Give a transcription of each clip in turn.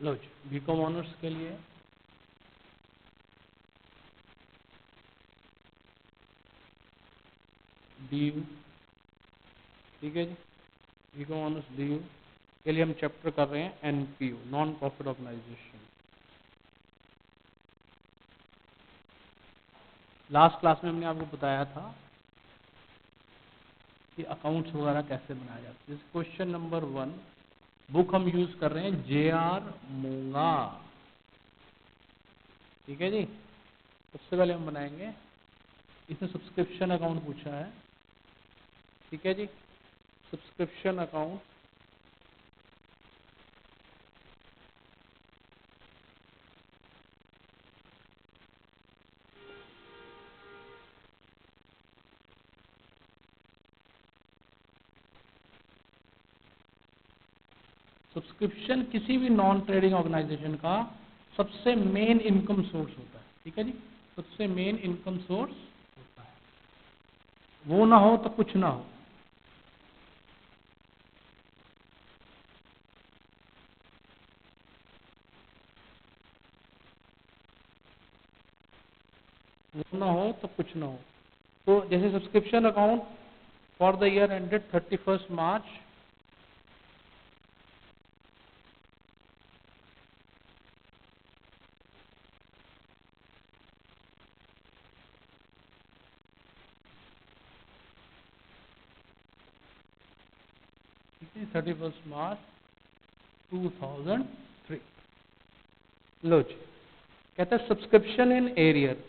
लो जी, BCom honours के लिए DU, ठीक है जी। बीकॉम ऑनर्स DU के लिए हम चैप्टर कर रहे हैं NPO, non profit organisation. Last class में हमने आपको बताया था कि अकाउंट्स वगैरह कैसे बनाए जाते हैं। क्वेश्चन नंबर 1, बुक हम यूज कर रहे हैं JR मूंगा, ठीक है जी। सबसे पहले हम बनाएंगे, इसमें सब्सक्रिप्शन अकाउंट पूछा है, ठीक है जी। सब्सक्रिप्शन अकाउंट, सब्सक्रिप्शन किसी भी नॉन ट्रेडिंग ऑर्गेनाइजेशन का सबसे मेन इनकम सोर्स होता है, ठीक है जी। सबसे मेन इनकम सोर्स होता है, वो ना हो तो कुछ ना हो। वो ना हो तो कुछ ना हो। तो जैसे subscription account for the year ended 31 March 2003। लो जी, कहते हैं सब्सक्रिप्शन इन एरियर,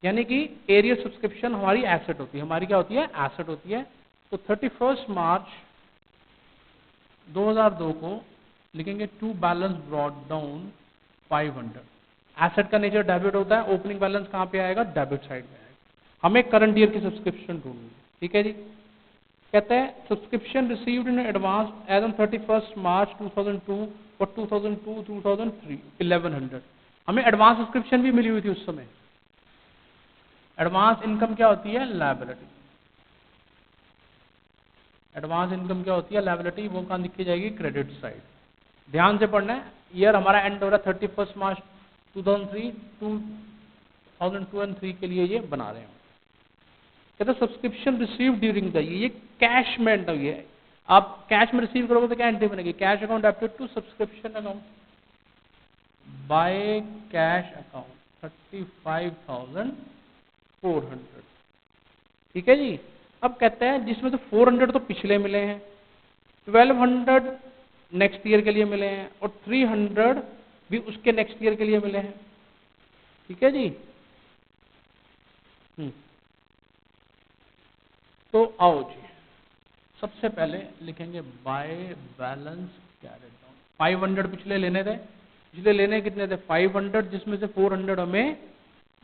यानी कि एरियर सब्सक्रिप्शन हमारी एसेट होती है। हमारी क्या होती है? एसेट होती है। तो 31 मार्च 2002 को लिखेंगे to balance brought down 500। Asset का नेचर डेबिट होता है, ओपनिंग बैलेंस कहाँ पे आएगा? डेबिट साइड में आएगा। हमें करंट ईयर की सब्सक्रिप्शन ढूंढनी है, ठीक है जी। कहते हैं subscription received in advance as on 31 March 2002 और 2002 2003 1100। हमें एडवांस सब्सक्रिप्शन भी मिली हुई थी उस समय। एडवांस इनकम क्या होती है? लायबिलिटी। एडवांस इनकम क्या होती है? लायबिलिटी। वो कहाँ लिखी जाएगी? Credit side. ध्यान से पढ़ना है। ईयर हमारा एंड हो रहा है 31 मार्च 2003, 2002 एंड 3 के लिए ये बना रहे हैं। कहते subscription receive during the year, ये कैश में एंटर हुई है। आप कैश में रिसीव करोगे तो क्या एंट्री बनेगी? Cash account debited to subscription account by cash account 35,400, ठीक है जी। अब कहते हैं जिसमें तो 400 तो पिछले मिले हैं, 1200 नेक्स्ट ईयर के लिए मिले हैं और 300 भी उसके नेक्स्ट ईयर के लिए मिले हैं, ठीक है जी। तो आओ जी, सबसे पहले लिखेंगे बाय बैलेंस कैरेट डाउन। 500 पिछले लेने थे, पिछले लेने कितने थे? 500, जिसमें से 400 हमें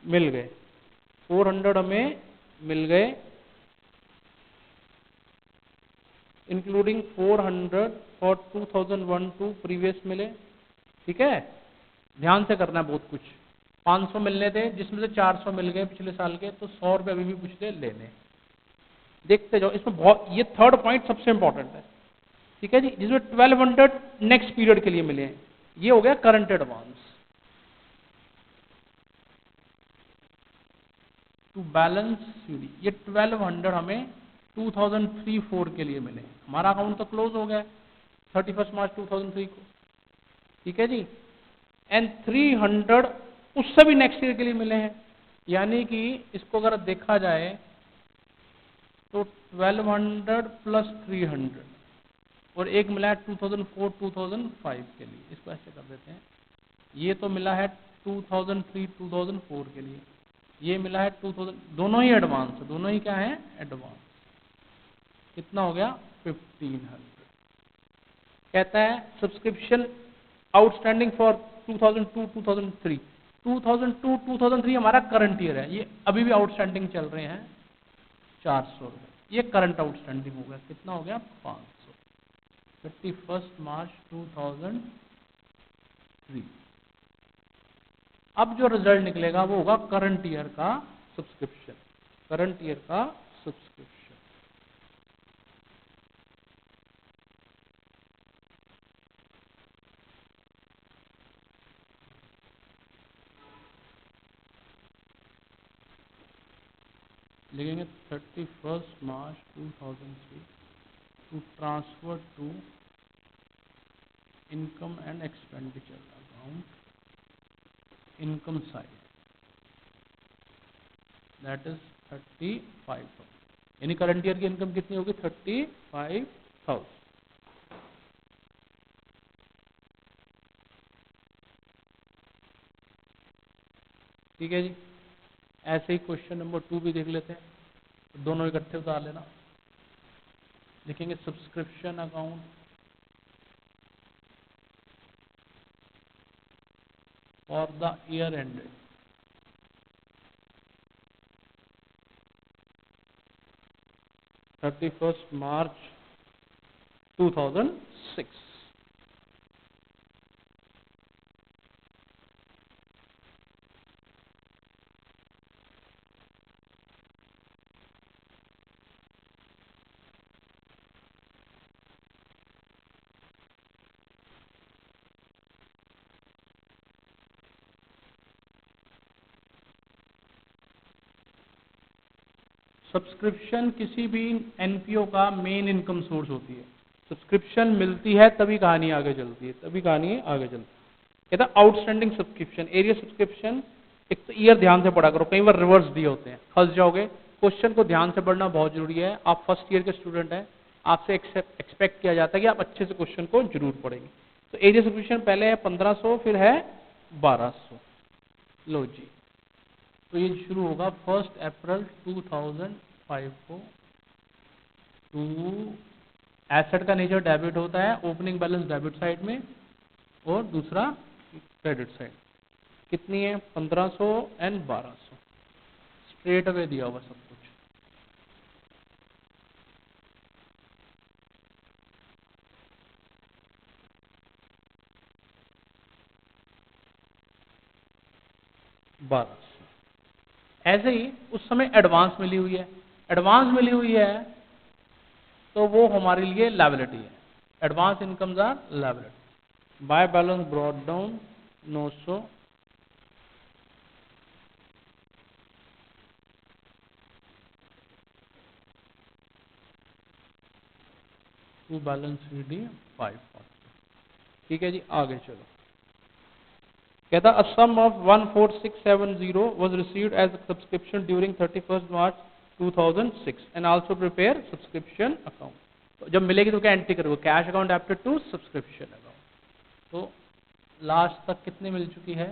मिल गए। 400 हमें मिल गए, इंक्लूडिंग 400 फॉर 2001 टू प्रीवियस मिले, ठीक है। ध्यान से करना है बहुत कुछ। 500 मिलने थे, जिसमें से 400 मिल गए पिछले साल के, तो 100 रुपये अभी भी पिछले लेने। देखते जाओ, इसमें बहुत, ये थर्ड पॉइंट सबसे इंपॉर्टेंट है, ठीक है जी। जिसमें 1200 नेक्स्ट पीरियड के लिए मिले हैं, ये हो गया current advance. To balance CD, ये 1200 हमें 2003-4 के लिए मिले। हमारा अकाउंट तो क्लोज हो गया 31 मार्च 2003 को, ठीक है जी। एंड 300 उससे भी नेक्स्ट ईयर के लिए मिले हैं, यानी कि इसको अगर देखा जाए तो 1200 प्लस 300 और एक मिला है 2004-2005 के लिए। इसको ऐसे कर देते हैं, ये तो मिला है 2003-2004 के लिए, ये मिला है 2000, दोनों ही एडवांस है, दोनों ही क्या है? एडवांस। कितना हो गया? 1500। कहता है सब्सक्रिप्शन आउटस्टैंडिंग फॉर 2002-2003। 2002-2003 हमारा करंट ईयर है, ये अभी भी आउटस्टैंडिंग चल रहे हैं 400 रुपये। ये करंट आउटस्टैंडिंग हो गया, कितना हो गया? 500। 31 मार्च 2003। अब जो रिजल्ट निकलेगा वो होगा करंट ईयर का सब्सक्रिप्शन, करंट ईयर का सब्सक्रिप्शन। लिखेंगे 31 March 2003 to transfer to income and expenditure account, income side, that is 35,000। यानी करंट ईयर की इनकम कितनी होगी? 35,000। ठीक है जी। ऐसे ही क्वेश्चन नंबर 2 भी देख लेते हैं, तो दोनों इकट्ठे उतार लेना। लिखेंगे subscription account for the year ended 31 March 2006। Subscription किसी भी एनपीओ का मेन इनकम सोर्स होती है। सब्सक्रिप्शन मिलती है तभी कहानी आगे चलती है, तभी कहानी आगे चलती है। कहता आउटस्टैंडिंग सब्सक्रिप्शन, एरिया सब्सक्रिप्शन। एक तो ईयर ध्यान से पढ़ा करो, कई बार रिवर्स दिए होते हैं, फंस जाओगे। क्वेश्चन को ध्यान से पढ़ना बहुत जरूरी है। आप फर्स्ट ईयर के स्टूडेंट हैं, आपसे एक्सपेक्ट किया जाता है कि आप अच्छे से क्वेश्चन को जरूर पढ़ेंगे। तो एरिया सब्सक्रिप्शन पहले है 1500, फिर है 1200। लो जी, तो ये शुरू होगा 1 अप्रैल 2005 को। टू एसेट का नेचर डेबिट होता है, ओपनिंग बैलेंस डेबिट साइड में, और दूसरा क्रेडिट साइड। कितनी है? 1500 एंड 1200। स्ट्रेट अवे दिया हुआ सब कुछ। ऐसे ही उस समय एडवांस मिली हुई है, एडवांस मिली हुई है तो वो हमारे लिए लायबिलिटी है। Advance incomes are liability. By balance brought down 900, to balance D 540। ठीक है जी, आगे चलो। कहता a sum of 14670 was received as a subscription during 31st March 2006 and also prepare subscription account। तो जब मिलेगी तो क्या एंट्री करोगे? Cash account एप्टर to subscription account. तो लास्ट तक कितनी मिल चुकी है?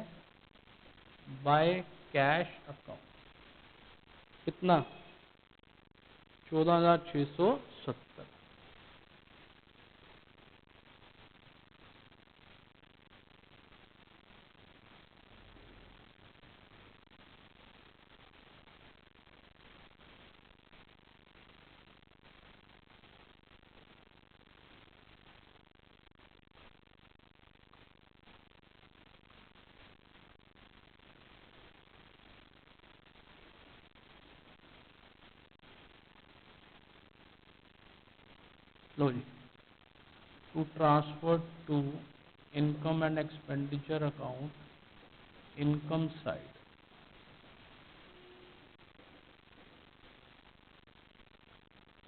बाय कैश अकाउंट कितना? 14,670। लो जी, to transfer to income and expenditure account, income side,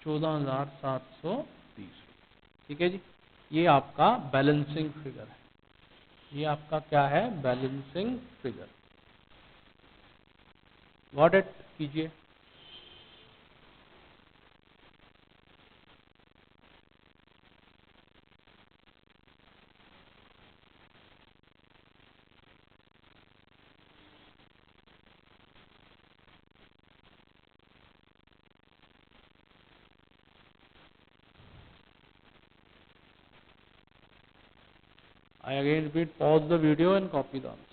14,730। ठीक है जी, ये आपका बैलेंसिंग फिगर है। ये आपका क्या है? Balancing figure. Got it? कीजिए। I again repeat, pause the video and copy the answer.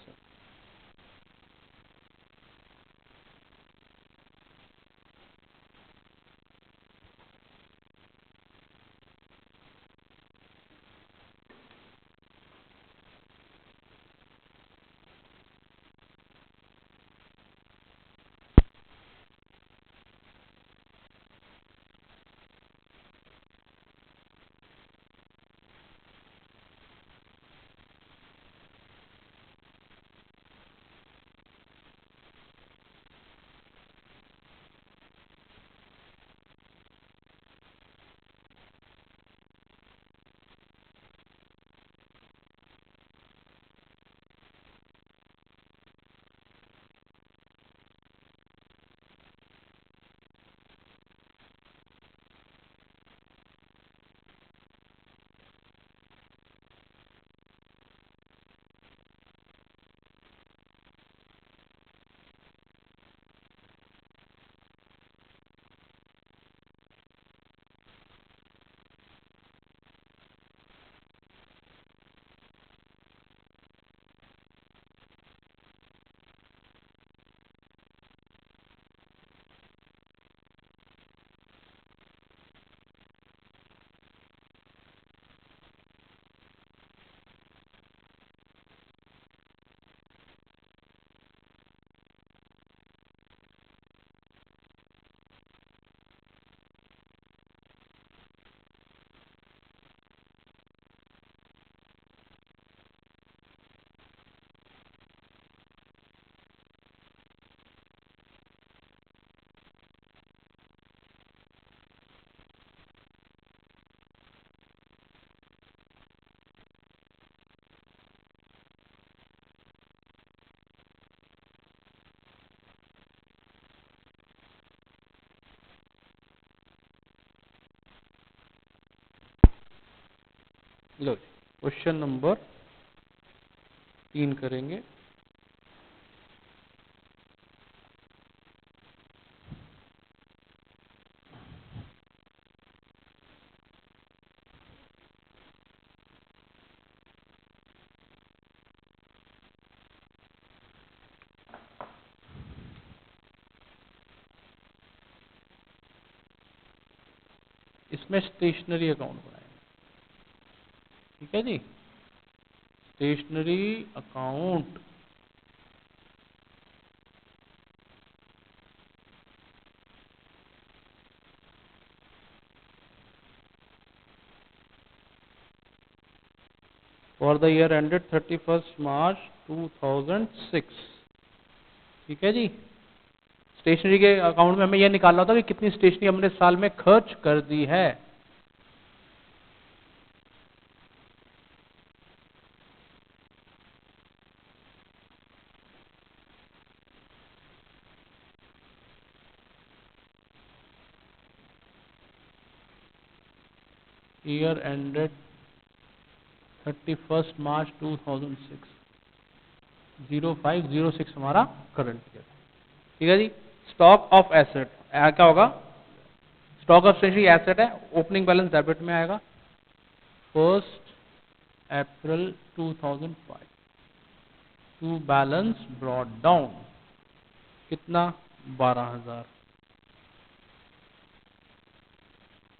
लो क्वेश्चन नंबर 3 करेंगे। इसमें स्टेशनरी अकाउंट बनाएंगे, ठीक है जी। Stationery account for the year ended 31 March 2006, ठीक है जी। स्टेशनरी के अकाउंट में हमें यह निकालना था कि कितनी स्टेशनरी हमने साल में खर्च कर दी है। ईयर एंडेड 31 मार्च 2006, 0506 हमारा करंट ईयर, ठीक है जी। स्टॉक ऑफ एसेट क्या होगा? स्टॉक ऑफ स्टेशनरी एसेट है, ओपनिंग बैलेंस डेबिट में आएगा। 1 अप्रैल 2005 टू बैलेंस ब्रॉट डाउन कितना? 12,000।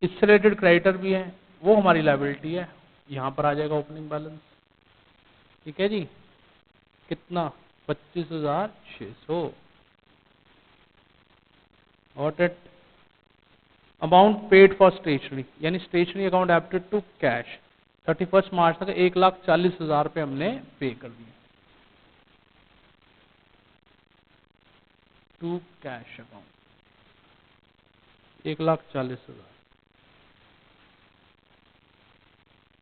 इससे रिलेटेड क्रेडिटर भी है, वो हमारी लायबिलिटी है, यहां पर आ जाएगा ओपनिंग बैलेंस, ठीक है जी। कितना? 25,600। और add amount paid for stationery, यानी स्टेशनरी अकाउंट एप्टेड टू कैश 31 मार्च तक 1,40,000 रुपये हमने पे कर दिए टू कैश अकाउंट, 1,40,000।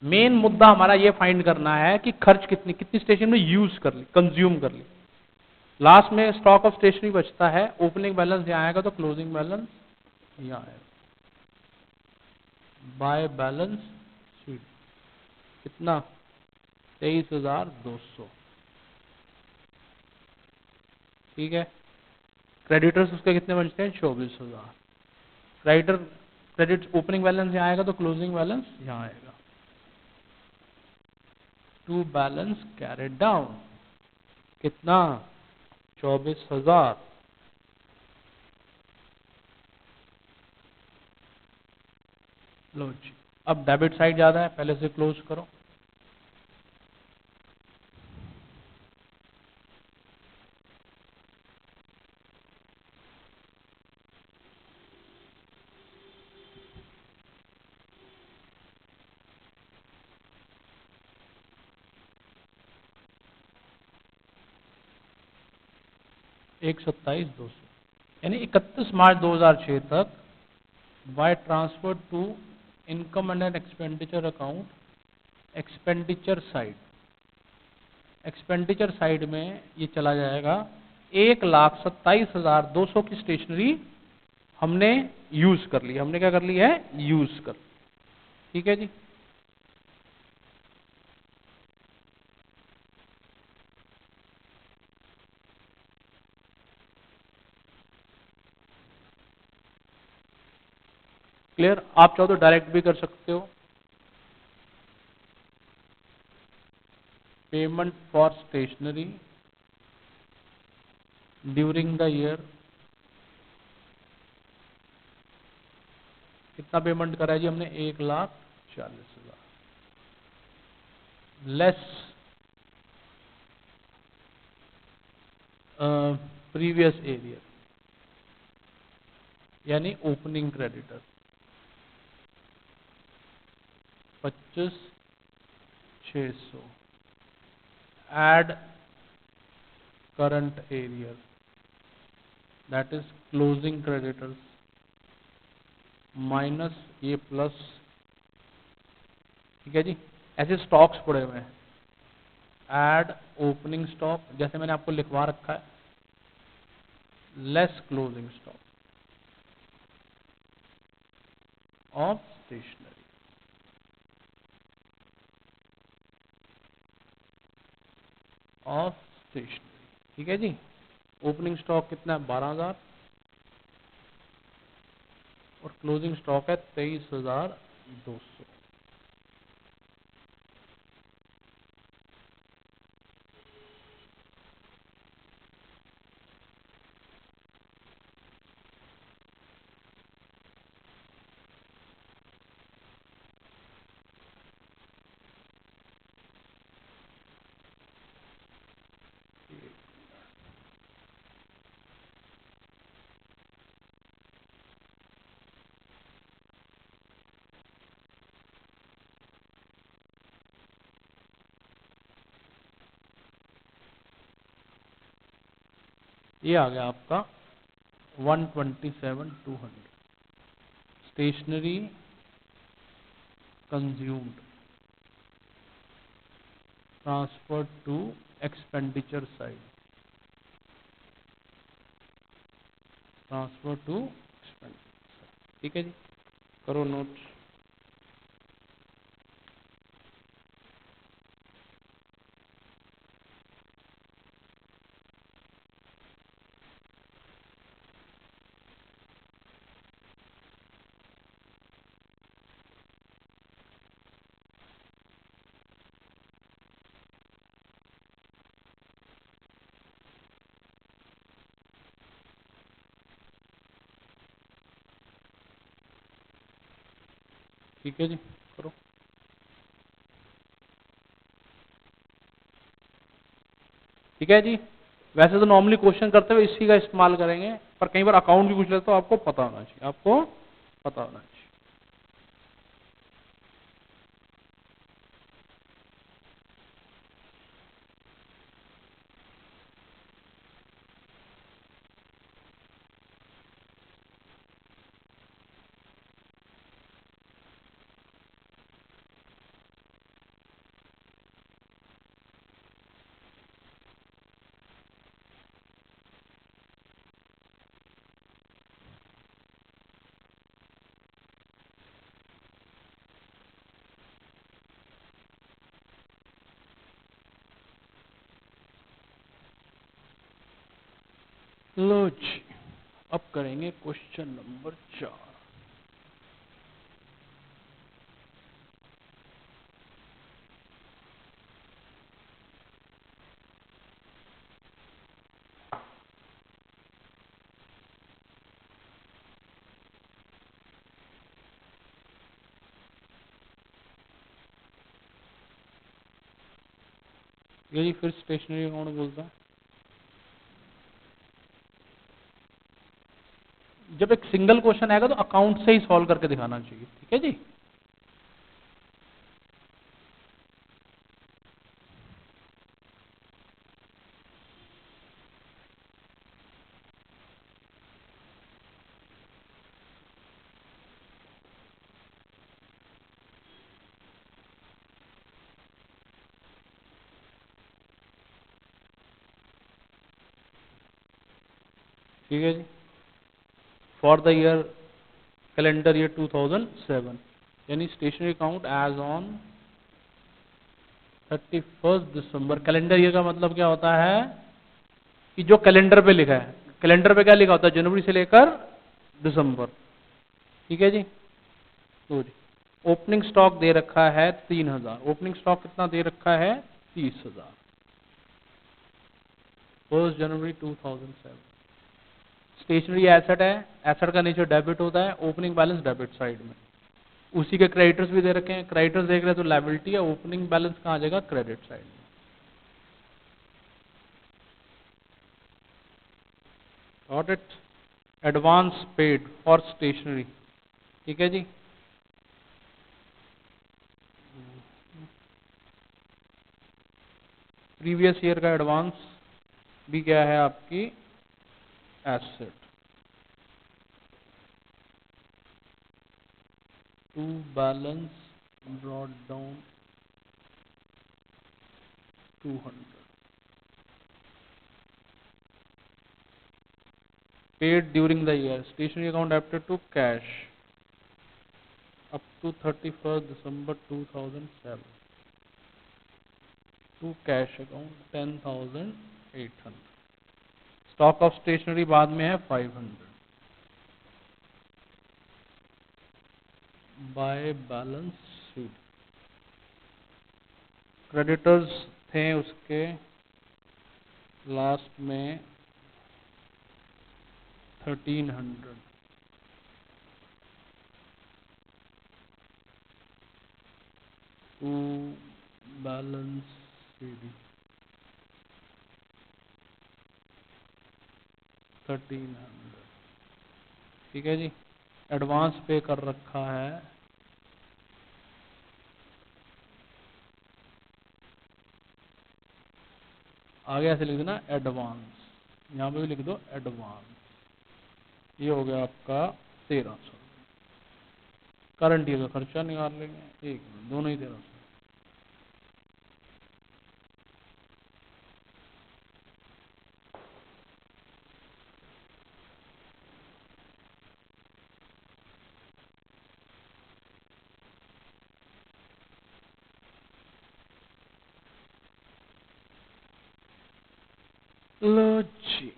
मेन मुद्दा हमारा ये फाइंड करना है कि खर्च कितनी कितनी स्टेशनरी में यूज कर ली, कंज्यूम कर ली। लास्ट में स्टॉक ऑफ स्टेशनरी बचता है, ओपनिंग बैलेंस यहाँ आएगा तो क्लोजिंग बैलेंस यहाँ आएगा। बाय बैलेंस शीट कितना? 23,200, ठीक है। क्रेडिटर्स उसके कितने बचते हैं? 24,000। क्रेडिटर क्रेडिट ओपनिंग बैलेंस यहाँ आएगा तो क्लोजिंग बैलेंस यहाँ आएगा। टू बैलेंस कैरेड डाउन कितना? 24,000। लो जी, अब डेबिट साइड ज्यादा है, पहले से क्लोज करो। एक 27,200, यानी 31 मार्च 2006 तक by transfer to income and expenditure account expenditure side, expenditure side में ये चला जाएगा। 1,27,200 की स्टेशनरी हमने यूज कर ली। हमने क्या कर ली है? यूज कर, ठीक है जी। क्लियर? आप चाहो तो डायरेक्ट भी कर सकते हो। Payment for stationery during the year, कितना पेमेंट करा है जी हमने? 1,40,000 लेस प्रीवियस एरियर, यानी opening creditor 25,600 add current arrear that is closing creditors minus ये प्लस, ठीक है जी। ऐसे स्टॉक्स पड़े हुए हैं, एड ओपनिंग स्टॉक जैसे मैंने आपको लिखवा रखा है, less closing stock of stationery. Of stationery. ठीक है जी। ओपनिंग स्टॉक कितना है 12,000 और क्लोजिंग स्टॉक है 23,200। ये आ गया आपका 127,200 stationery consumed transfer to expenditure side, transfer to expenditure. ठीक है जी, करो नोट। ठीक है जी, करो। ठीक है जी। वैसे तो नॉर्मली क्वेश्चन करते हुए इसी का इस्तेमाल करेंगे, पर कई बार अकाउंट भी पूछ लेते तो आपको पता होना चाहिए, आपको पता होना चाहिए। लो जी, अब करेंगे क्वेश्चन नंबर 4। ये जी, फिर स्टेशनरी अकाउंट बोलता है। जब एक सिंगल क्वेश्चन आएगा तो अकाउंट से ही सॉल्व करके दिखाना चाहिए। ठीक है जी। ठीक है जी। For the year calendar year 2007, यानी stationery account as on 31 December. Calendar year का मतलब क्या होता है कि जो कैलेंडर पे लिखा है, कैलेंडर पे क्या लिखा होता है, जनवरी से लेकर दिसंबर। ठीक है जी। तो जी, ओपनिंग स्टॉक दे रखा है 3,000। ओपनिंग स्टॉक कितना दे रखा है 30,000। 1 जनवरी 2007। स्टेशनरी एसेट है, एसेट का नेचर डेबिट होता है, ओपनिंग बैलेंस डेबिट साइड में। उसी के क्रेडिटर्स भी दे रखे हैं, क्रेडिटर्स देख रहे हैं तो लायबिलिटी है, ओपनिंग बैलेंस कहाँ आ जाएगा क्रेडिट साइड में। Got it. Advance paid for stationery. ठीक है जी। प्रीवियस ईयर का एडवांस भी क्या है आपकी asset. To balance brought down 200। Paid during the year, stationery account एप्टर to cash up to 31 दिसंबर 2007। To cash account 10,800। Stock of stationery बाद में है 500। बाय बैलेंस शीट क्रेडिटर्स थे उसके लास्ट में 1300। To balance sheet 1300। ठीक है जी। एडवांस पे कर रखा है आगे ऐसे लिख देना एडवांस, यहाँ पे भी लिख दो एडवांस। ये हो गया आपका 1300। करंट ईयर का खर्चा निकाल लेंगे, एक मिनट, दोनों ही 1300। लो जी,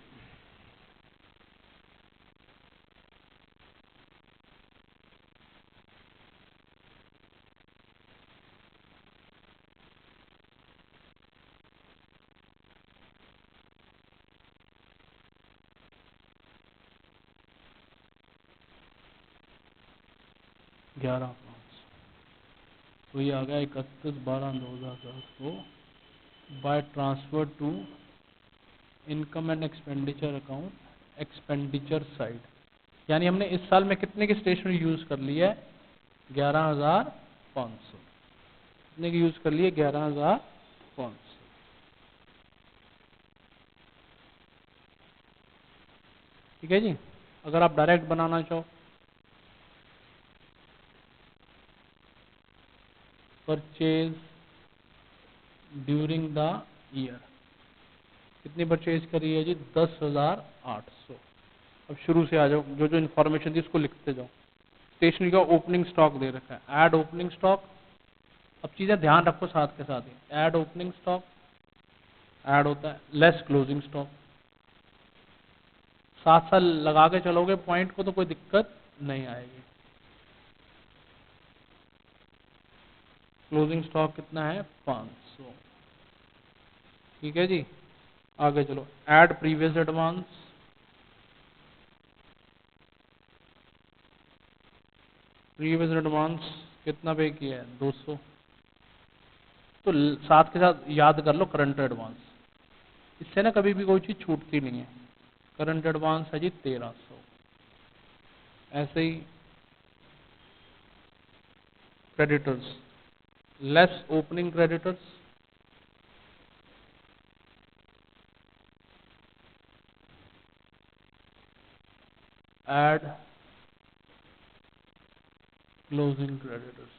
ग्यारह पाँच, तो ये आ गया 31/12/2010 को by transfer to income and expenditure account expenditure side. यानी हमने इस साल में कितने की स्टेशनरी यूज कर ली है? 11,500। कितने की यूज कर लिए? 11,500। ठीक है जी। अगर आप डायरेक्ट बनाना चाहो, परचेज ड्यूरिंग द ईयर, कितनी परचेज करी है जी? 10,800। अब शुरू से आ जाओ, जो जो इन्फॉर्मेशन थी उसको लिखते जाओ। स्टेशनरी का ओपनिंग स्टॉक दे रखा है, ऐड ओपनिंग स्टॉक। अब चीजें ध्यान रखो साथ के साथ ही, ऐड ओपनिंग स्टॉक ऐड होता है, लेस क्लोजिंग स्टॉक। साथ साथ लगा के चलोगे पॉइंट को तो कोई दिक्कत नहीं आएगी। क्लोजिंग स्टॉक कितना है? 500। ठीक है जी। आगे चलो, add previous advance. Previous advance कितना पे किया है? 200। तो साथ के साथ याद कर लो करंट एडवांस, इससे ना कभी भी कोई चीज छूटती नहीं है। करंट एडवांस है जी 1300। ऐसे ही creditors, less opening creditors, add closing creditors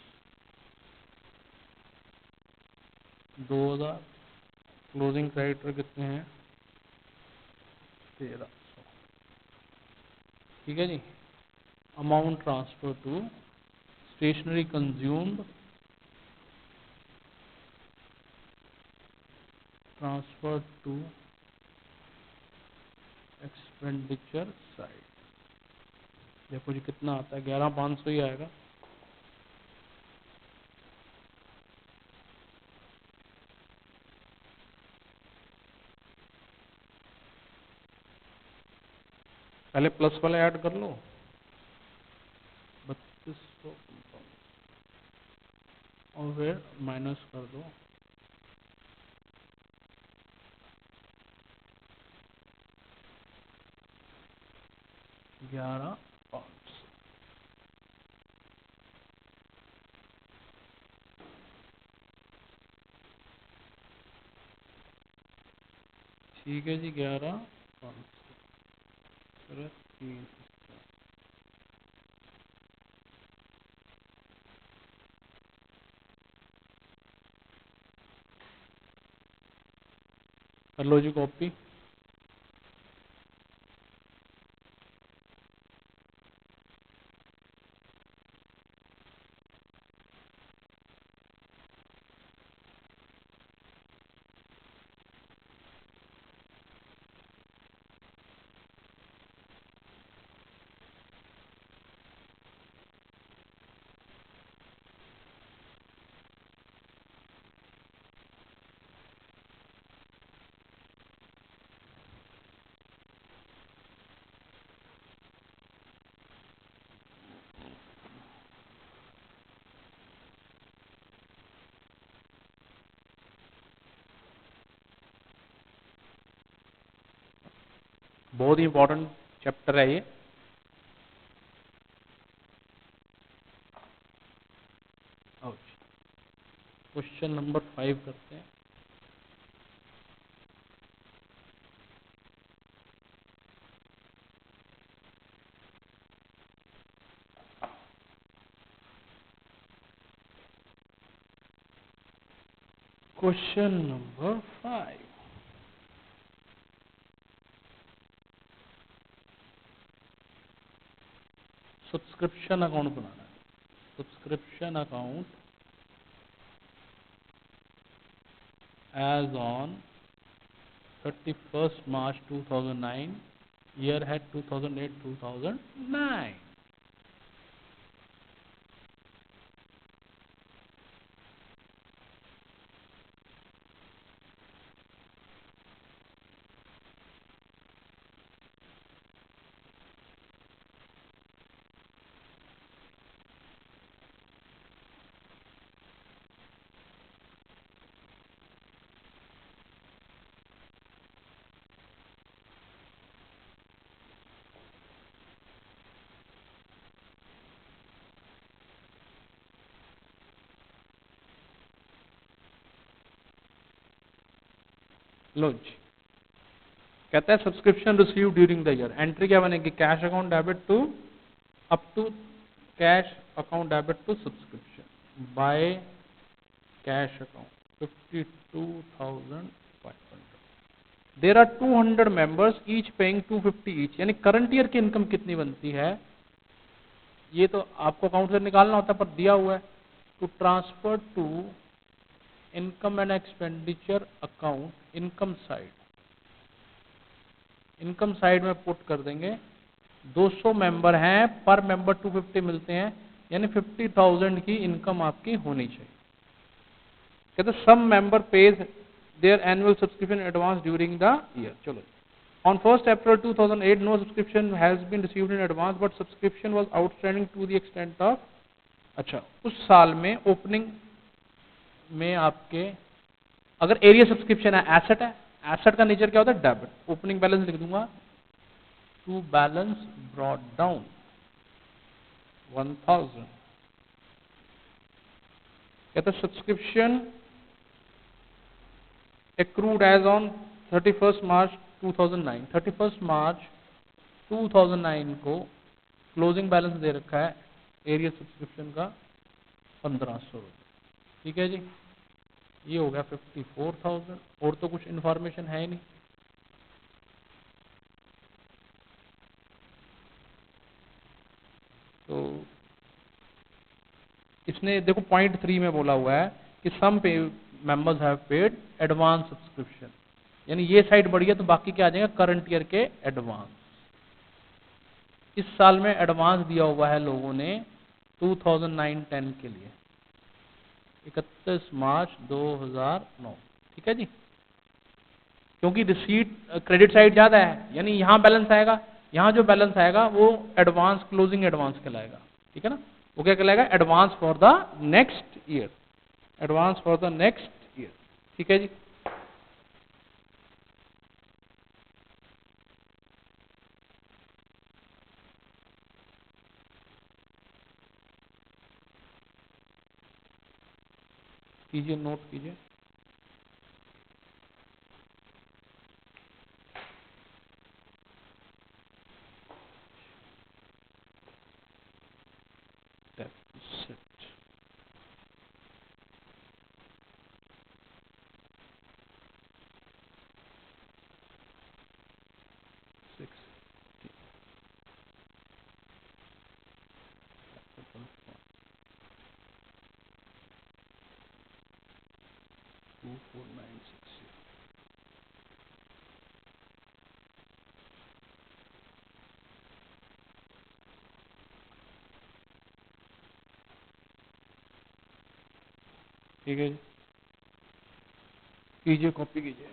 2000। Closing creditor कितने हैं? 1300। ठीक है जी। Amount transfer to stationery consumed, transfer to expenditure side. देखो जी कितना आता है, 11,500 ही आएगा। पहले प्लस वाले ऐड कर लो, 3200, और फिर माइनस कर दो 11,500। ठीक है जी, 11,500 3। कर लो जी कॉपी। बहुत ही इंपॉर्टेंट चैप्टर है ये। क्वेश्चन नंबर 5 करते हैं। क्वेश्चन नंबर 5, सब्सक्रिप्शन अकाउंट बनाना है। Subscription account as on 31st March 2009, year है 2008-2009। लो जी, कहता है subscription receive during the year. Entry क्या बनेगी? Cash account debit to up to cash account debit to subscription by cash account 52,500। There are 200 members each paying 250 each. यानी current year की income कितनी बनती है ये तो आपको अकाउंट से निकालना होता है, पर दिया हुआ है। To transfer to income and expenditure account income side, income side में पुट कर देंगे। 200 मेंबर हैं, पर मेंबर 250 मिलते हैं, यानी 50,000 की इनकम आपकी होनी चाहिए। कहते some member pays their annual subscription advance during the year. चलो, on 1st April 2008 no subscription has been received in advance but subscription was outstanding to the extent of. अच्छा, उस साल में ओपनिंग में आपके अगर एरिया सब्सक्रिप्शन है, asset है, एसेट का नेचर क्या होता है? डेबिट। ओपनिंग बैलेंस लिख दूंगा, टू बैलेंस ब्रॉट डाउन 1000। कहते subscription accrued as on 31st March 2009। 31st March 2009 को क्लोजिंग बैलेंस दे रखा है एरिया सब्सक्रिप्शन का 1500 रुपये। ठीक है जी, ये हो गया 54,000। और तो कुछ इंफॉर्मेशन है ही नहीं। तो इसने देखो पॉइंट 3 में बोला हुआ है कि some members have paid advance subscription, यानी ये साइड बढ़ी है तो बाकी क्या आ जाएगा? करंट ईयर के एडवांस। इस साल में एडवांस दिया हुआ है लोगों ने 2009-10 के लिए 31 मार्च 2009। ठीक है जी, क्योंकि रिसीट क्रेडिट साइड ज्यादा है, यानी यहां बैलेंस आएगा, यहां जो बैलेंस आएगा वो एडवांस, क्लोजिंग एडवांस कहलाएगा। ठीक है ना, वो क्या कहलाएगा? Advance for the next year, advance for the next year. ठीक है जी, कीजिए, नोट कीजिए। Deficit. ठीक है जी, कीजिए, कॉपी कीजिए।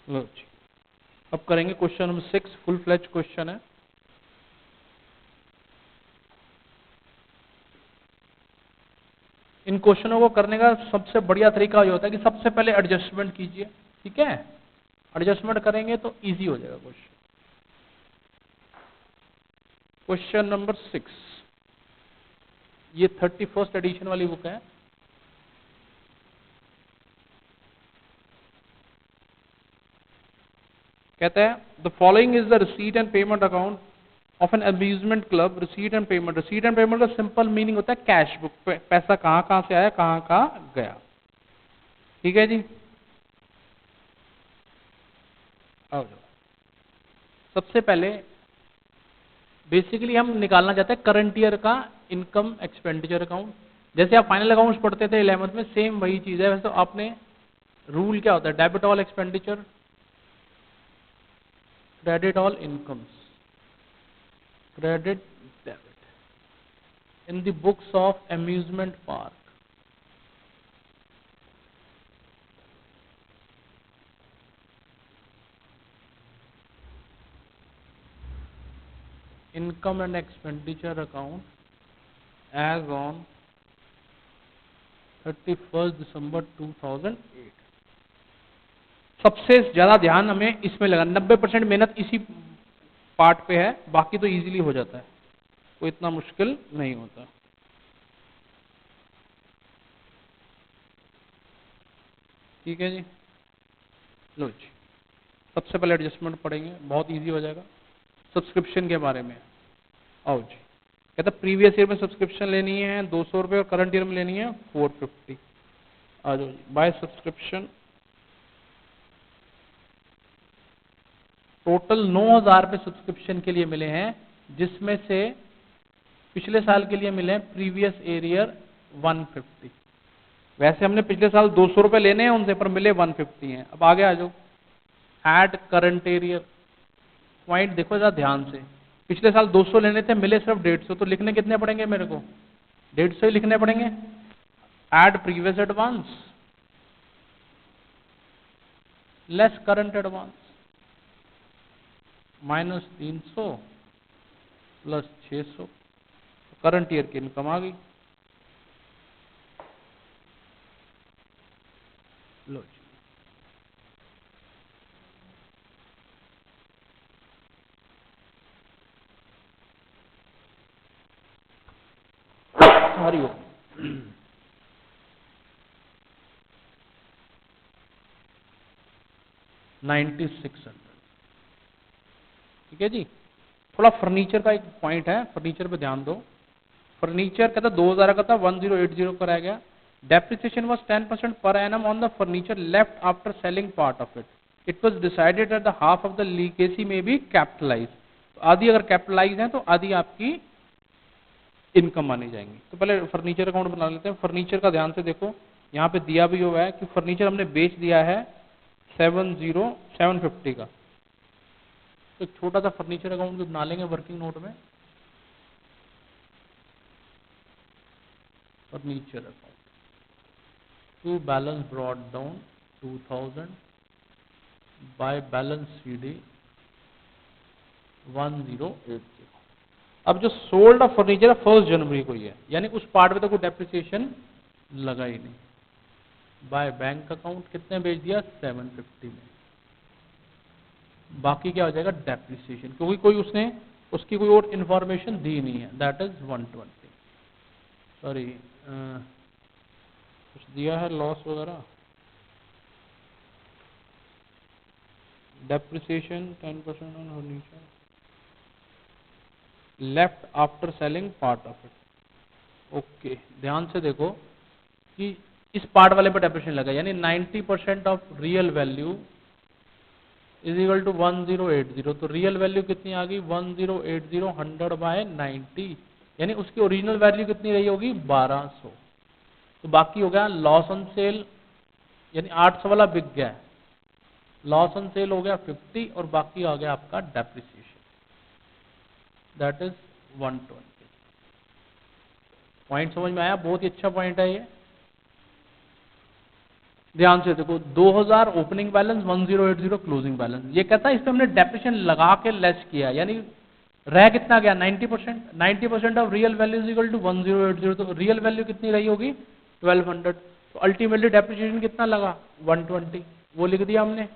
लो जी, अब करेंगे question number 6, full fledge question है। इन क्वेश्चनों को करने का सबसे बढ़िया तरीका ये होता है कि सबसे पहले एडजस्टमेंट कीजिए, ठीक है। एडजस्टमेंट करेंगे तो इजी हो जाएगा क्वेश्चन। क्वेश्चन नंबर 6, ये 31st एडिशन वाली बुक है। कहता है the following is the receipt and payment account of an amusement club. Receipt and payment, receipt and payment का सिंपल मीनिंग होता है कैश बुक, पैसा कहां कहां से आया कहां कहां गया, ठीक है जी। आओ जाओ, सबसे पहले बेसिकली हम निकालना चाहते हैं करंट ईयर का इनकम एक्सपेंडिचर अकाउंट। जैसे आप फाइनल अकाउंट्स पढ़ते थे 11th में, सेम वही चीज है। वैसे तो आपने रूल क्या होता है, debit all expenditure, credit all incomes, credit debit in the books of amusement park. Income and expenditure account as on 31st December 2008। सबसे ज्यादा ध्यान हमें इसमें लगा, 90% मेहनत इसी पार्ट पे है, बाकी तो इजीली हो जाता है, कोई इतना मुश्किल नहीं होता। ठीक है जी, लो जी, सबसे पहले एडजस्टमेंट पढ़ेंगे, बहुत इजी हो जाएगा। सब्सक्रिप्शन के बारे में आओ जी, कहता प्रीवियस ईयर में सब्सक्रिप्शन लेनी है 200 रुपये और करंट ईयर में लेनी है 450। आ जाओ जी, बाय सब्सक्रिप्शन टोटल 9000 रुपये सब्सक्रिप्शन के लिए मिले हैं, जिसमें से पिछले साल के लिए मिले हैं प्रीवियस ईयर 150। वैसे हमने पिछले साल 200 रुपये लेने हैं उनसे, पर मिले 150 हैं। अब आगे आ जाओ, ऐड करंट ईयर। पॉइंट देखो जरा ध्यान से, पिछले साल 200 लेने थे, मिले सिर्फ 150, तो लिखने कितने पड़ेंगे मेरे को, 150 ही लिखने पड़ेंगे। Add previous advance less current advance, -300 plus 600, current year की इनकम आ गई। लो जी, हरिओम। 9600, ठीक है जी। थोड़ा फर्नीचर का एक पॉइंट है, फर्नीचर पे ध्यान दो। फर्नीचर कहता 2000 का था, 1080 कराया गया। Depreciation was 10% per annum on the furniture left after selling part of it. It was decided that the half of the legacy में बी कैपिटलाइज। आधी अगर कैपिटलाइज है तो आधी आपकी इनकम मानी जाएंगी। तो पहले फर्नीचर अकाउंट बना लेते हैं। फर्नीचर का ध्यान से देखो, यहाँ पे दिया भी हुआ है कि फर्नीचर हमने बेच दिया है 750 का। तो एक छोटा सा फर्नीचर अकाउंट भी बना लेंगे वर्किंग नोट में। Furniture account to balance brought down 2000 by balance CD 1080। अब जो सोल्ड ऑफ फर्नीचर है 1 जनवरी को ही है, यानी उस पार्ट में तो कोई डेप्रिसिएशन लगा ही नहीं। बाय बैंक अकाउंट कितने बेच दिया, 750 में। बाकी क्या हो जाएगा, डेप्रिसिएशन, क्योंकि कोई उसने उसकी कोई और इंफॉर्मेशन दी नहीं है, दैट इज 120। सॉरी, कुछ दिया है लॉस वगैरह, depreciation 10% on furniture left after selling part of it. Okay, ध्यान से देखो कि इस पार्ट वाले पर डेप्रिसिएशन लगा, यानी 90% of real value is equal to 1080। तो रियल वैल्यू कितनी आ गई, 1080 100 बाय 90, यानी उसकी ओरिजिनल वैल्यू कितनी रही होगी, 1200। तो बाकी हो गया लॉस ऑन सेल, यानी 800 वाला बिक गया, लॉस ऑन सेल हो गया 50, और बाकी आ गया आपका डेप्रिसिएशन, दैट इज 120। पॉइंट समझ में आया, बहुत ही अच्छा पॉइंट है ये। ध्यान से देखो, 2000 ओपनिंग बैलेंस, 1080 क्लोजिंग बैलेंस। ये कहता है इस पे हमने डेप्रिसिएशन लगा के लेस किया, यानी रह कितना गया 90%। 90% of real value is equal to 1080, तो रियल वैल्यू कितनी रही होगी 1200। तो अल्टीमेटली डेप्रिसिएशन कितना लगा 120, वो लिख दिया हमने।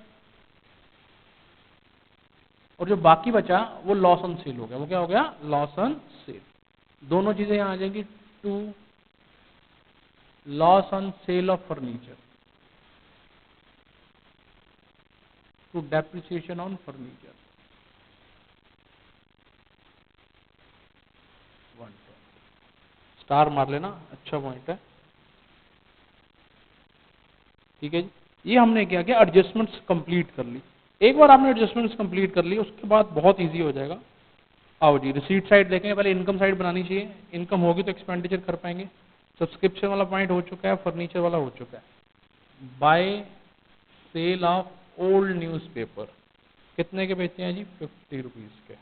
और जो बाकी बचा वो लॉस ऑन सेल हो गया। वो क्या हो गया, लॉस ऑन सेल। दोनों चीजें यहां आ जाएंगी, to loss on sale of furniture to depreciation on furniture 120। Star मार लेना, अच्छा पॉइंट है। ठीक है जी, ये हमने क्या किया, एडजस्टमेंट्स कंप्लीट कर ली। एक बार आपने एडजस्टमेंट्स कंप्लीट कर ली उसके बाद बहुत इजी हो जाएगा। आओ जी, रिसीट साइड देखेंगे, पहले इनकम साइड बनानी चाहिए। इनकम होगी तो एक्सपेंडिचर कर पाएंगे। सब्सक्रिप्शन वाला पॉइंट हो चुका है, फर्नीचर वाला हो चुका है। By sale of old newspaper कितने के बेचे हैं जी, 50 रुपीज के।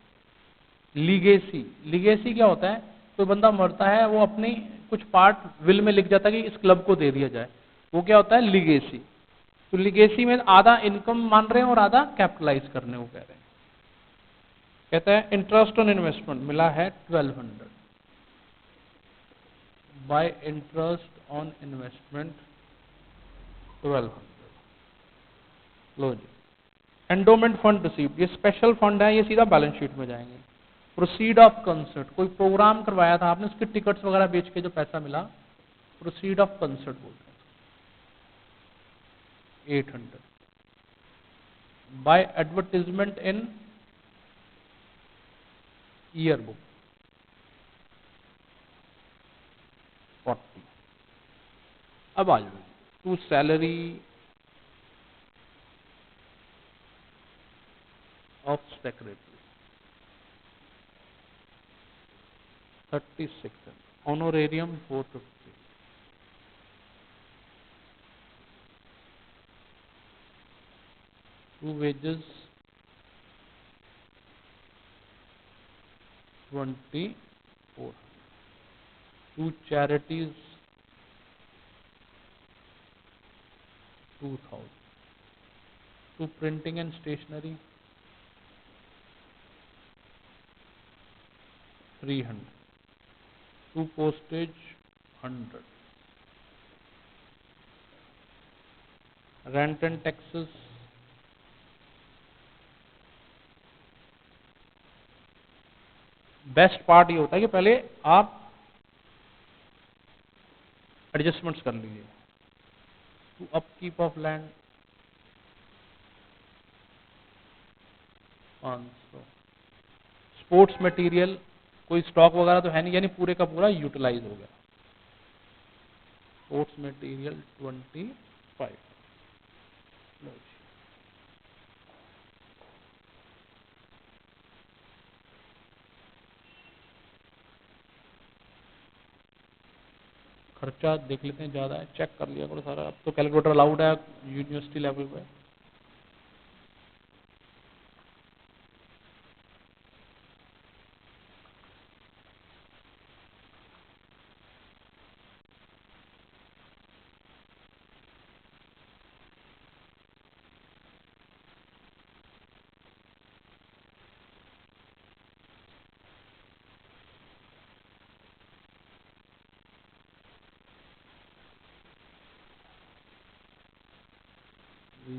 लीगेसी, लीगेसी क्या होता है, कोई बंदा मरता है वो अपनी कुछ पार्ट विल में लिख जाता है कि इस क्लब को दे दिया जाए, वो क्या होता है लीगेसी। तो लीगेसी में आधा इनकम मान रहे हैं और आधा कैपिटलाइज करने को कह रहे हैं। कहता है इंटरेस्ट ऑन इन्वेस्टमेंट मिला है 1200, बाय इंटरेस्ट ऑन इन्वेस्टमेंट 1200। लो जी, एंडोमेंट फंड रिसीव्ड, ये स्पेशल फंड है, ये सीधा बैलेंस शीट में जाएंगे। प्रोसीड ऑफ कंसर्ट, कोई प्रोग्राम करवाया था आपने, उसके टिकट्स वगैरह बेच के जो पैसा मिला, प्रोसीड ऑफ कंसर्ट बोलते हैं, 800। By advertisement in year book 40। अब आ जाओ to salary of secretary 36, honorarium 450, to wages 24, to charities 2000, to printing and stationery 300, to postage 100, rent and taxes best part ये होता है कि पहले आप एडजस्टमेंट्स कर लीजिए। To upkeep of land 500, sports material कोई स्टॉक वगैरह तो है नहीं, यानी पूरे का पूरा यूटिलाइज हो गया। Sports material 25। खर्चा देख लेते हैं, ज़्यादा है चेक कर लिया करो सारा। अब तो कैलकुलेटर अलाउड है यूनिवर्सिटी लेवल पे।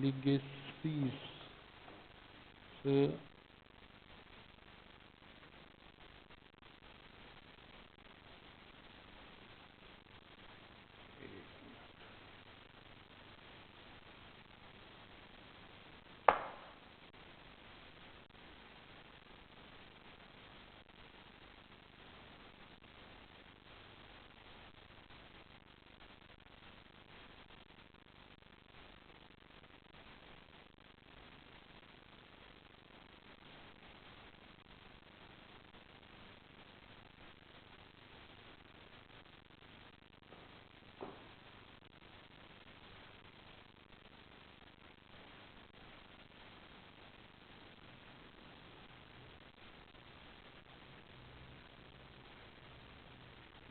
लीगेसीज से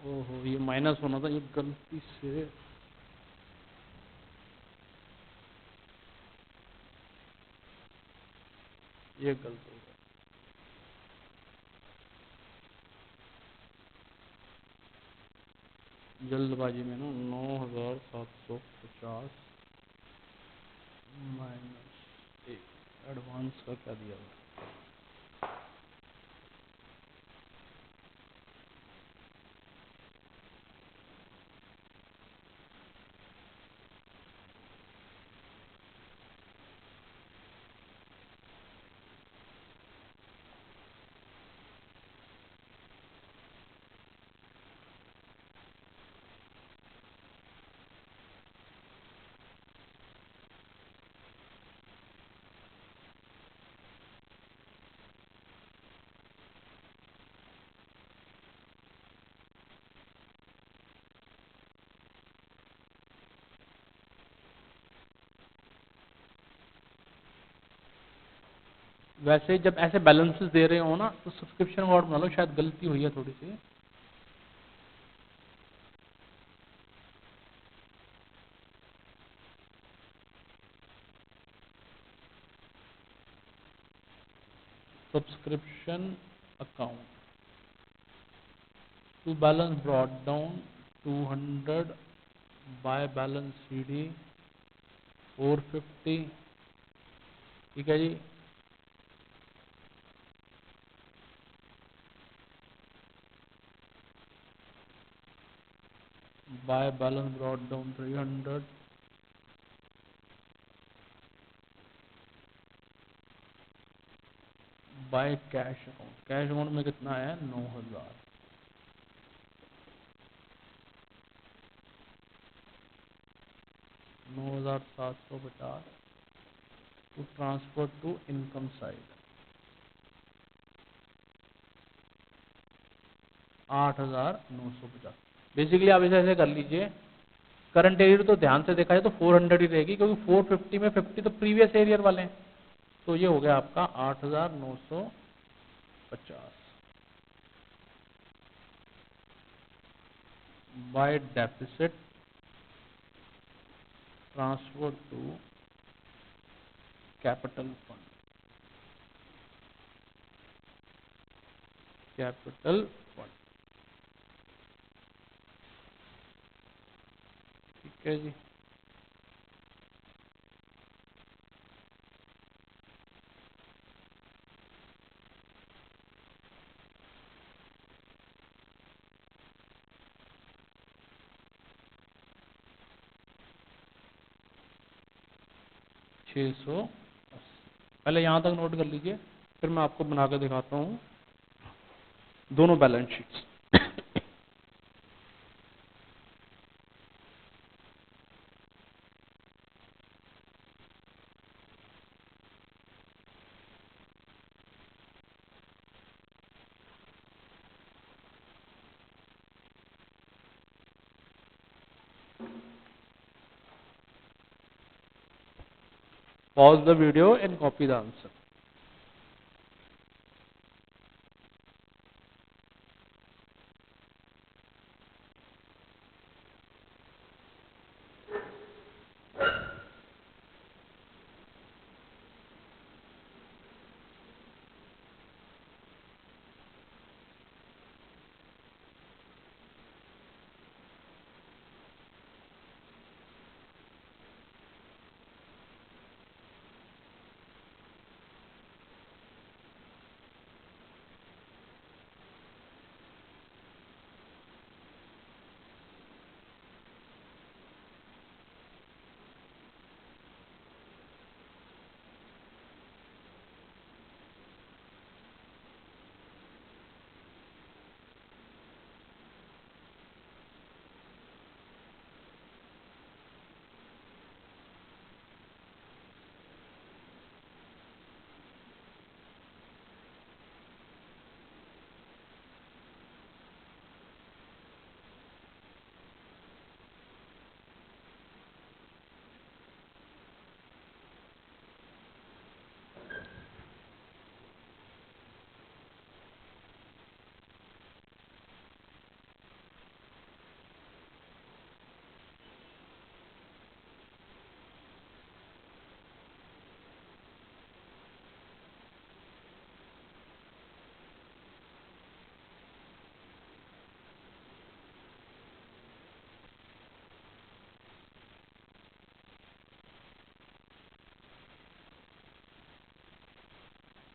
ओहो, ये माइनस होना था, ये गलती से ये गलत हो गया। जल्दबाजी में ना 9750 माइनस एडवांस का क्या दिया हुआ। वैसे जब ऐसे बैलेंसेस दे रहे हो ना तो सब्सक्रिप्शन अकाउंट बना लो, शायद गलती हुई है थोड़ी सी। Subscription account to balance brought down 200 by balance CD 450। ठीक है जी। By balance brought down 300 by cash account. Cash account में कितना है 9000। 9750 to transfer to income side 8950। Basically आप इसे ऐसे कर लीजिए, करंट एरियर तो ध्यान से देखा जाए तो 400 ही रहेगी, क्योंकि 450 में 50 तो प्रीवियस एरियर वाले हैं। तो ये हो गया आपका 8950 by deficit transfer to capital fund. Capital fund. ठीक है जी। छः सौ पहले यहाँ तक नोट कर लीजिए, फिर मैं आपको बना के दिखाता हूँ दोनों balance sheets. Pause the video and copy the answer.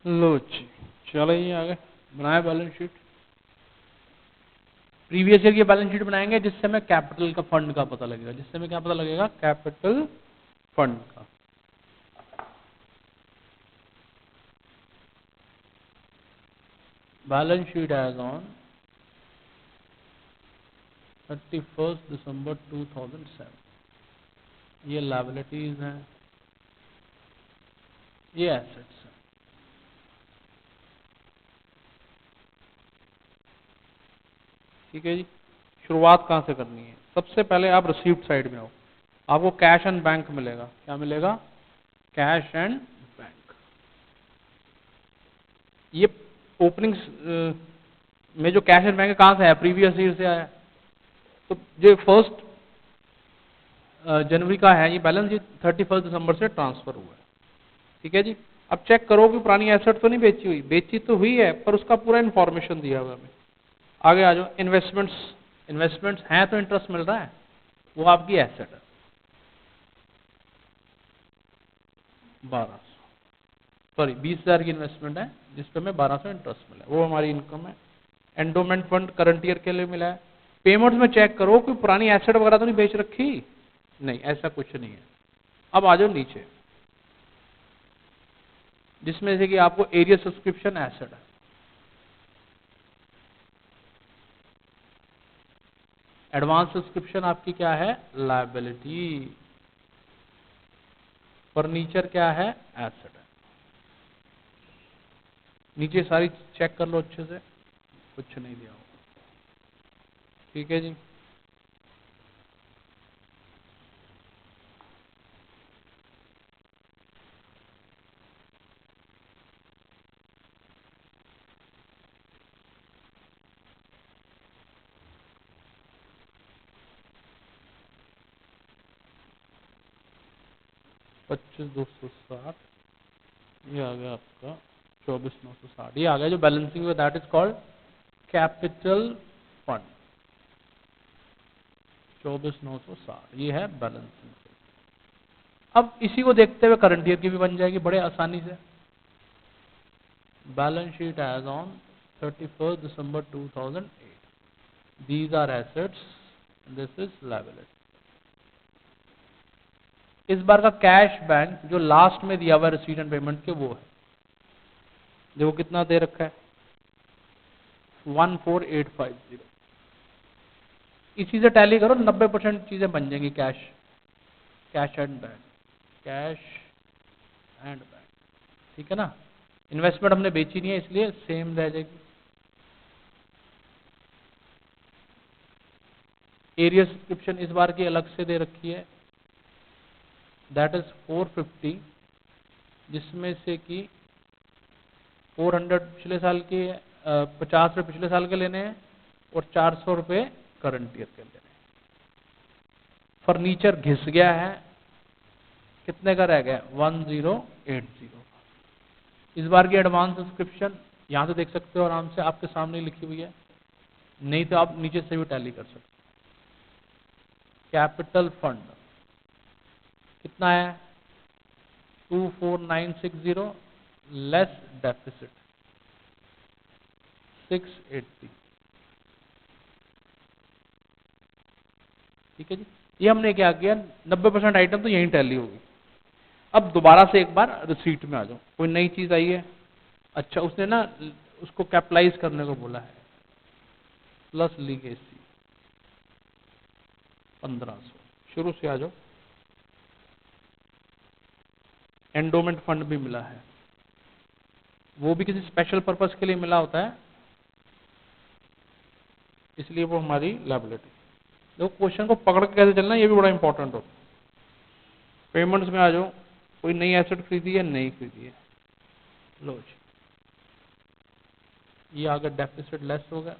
लो जी, चलिए आगे बनाए बैलेंस शीट। प्रीवियस ईयर की बैलेंस शीट बनाएंगे जिससे हमें कैपिटल का फंड का पता लगेगा, जिससे हमें क्या पता लगेगा, कैपिटल फंड का। बैलेंस शीट एज ऑन 31 दिसंबर 2007। ये लायबिलिटीज हैं, ये एसेट्स हैं। ठीक है जी। शुरुआत कहाँ से करनी है? सबसे पहले आप रिसीप्ट साइड में आओ, आपको कैश एंड बैंक मिलेगा। क्या मिलेगा? Cash and bank. ये ओपनिंग में जो कैश एंड बैंक कहाँ से आया? प्रीवियस ईयर से आया। तो जो फर्स्ट जनवरी का है, ये बैलेंस शीट 31 दिसंबर से ट्रांसफर हुआ है। ठीक है जी। अब चेक करो कि पुरानी एसेट तो नहीं बेची हुई, बेची तो हुई है पर उसका पूरा इन्फॉर्मेशन दिया हुआ है हमें। आगे आ जाओ, इन्वेस्टमेंट्स। इन्वेस्टमेंट्स हैं तो इंटरेस्ट मिल रहा है, वो आपकी एसेट है। 1200, सॉरी 20,000 की इन्वेस्टमेंट है जिसपे हमें 1200 इंटरेस्ट मिला है, वो हमारी इनकम है। एंडोमेंट फंड करंट ईयर के लिए मिला है। पेमेंट्स में चेक करो कोई पुरानी एसेट वगैरह तो नहीं बेच रखी, नहीं ऐसा कुछ नहीं है। अब आ जाओ नीचे, जिसमें से कि आपको एरिया सब्सक्रिप्शन एसेट है। एडवांस सब्सक्रिप्शन आपकी क्या है? लायबिलिटी। फर्नीचर क्या है? एसेट है। नीचे सारी चेक कर लो अच्छे से, कुछ नहीं दिया होगा। ठीक है जी। पच्चीस 260, ये आ गया आपका 24,960। ये आ गया जो बैलेंसिंग में, that is called capital fund. 24,960 ये है बैलेंसिंग। अब इसी को देखते हुए करंट ईयर की भी बन जाएगी बड़े आसानी से। बैलेंस शीट एज ऑन 31 दिसंबर 2008। These are assets, this is liability. इस बार का कैश बैंक जो लास्ट में दिया हुआ रिसीट एंड पेमेंट के, वो है। देखो कितना दे रखा है, 14850। इसी से टैली करो, 90% चीजें बन जाएंगी। Cash, cash and bank, cash and bank. ठीक है ना। इन्वेस्टमेंट हमने बेची नहीं है इसलिए सेम रह जाएगी। एरिया सब्सक्रिप्शन इस बार की अलग से दे रखी है, दैट इज 450, जिसमें से कि 400 पिछले साल के, 50 रुपये पिछले साल के लेने हैं और 400 रुपये करंट ईयर के लेने हैं। फर्नीचर घिस गया है, कितने का रह गया? 1080। इस बार की एडवांस सब्सक्रिप्शन यहां से देख सकते हो आराम से, आपके सामने लिखी हुई है, नहीं तो आप नीचे से भी टैली कर सकते हो। कैपिटल फंड कितना है? 24960 लेस डेफिसिट 680। ठीक है जी। ये हमने क्या किया, 90% आइटम तो यहीं टैली होगी। अब दोबारा से एक बार रिसीट में आ जाओ, कोई नई चीज आई है। अच्छा, उसने ना उसको कैपिटलाइज करने को बोला है, प्लस लीगेसी 1500। शुरू से आ जाओ। एंडोमेंट फंड भी मिला है, वो भी किसी स्पेशल पर्पस के लिए मिला होता है, इसलिए वो हमारी लायबिलिटी। देखो क्वेश्चन को पकड़ के कैसे चलना, ये भी बड़ा इंपॉर्टेंट होता है। पेमेंट्स में आ जाओ, कोई नई एसेट खरीदी है? नहीं खरीदी है, लो जी, ये आगे डेफिसिट लेस हो गया।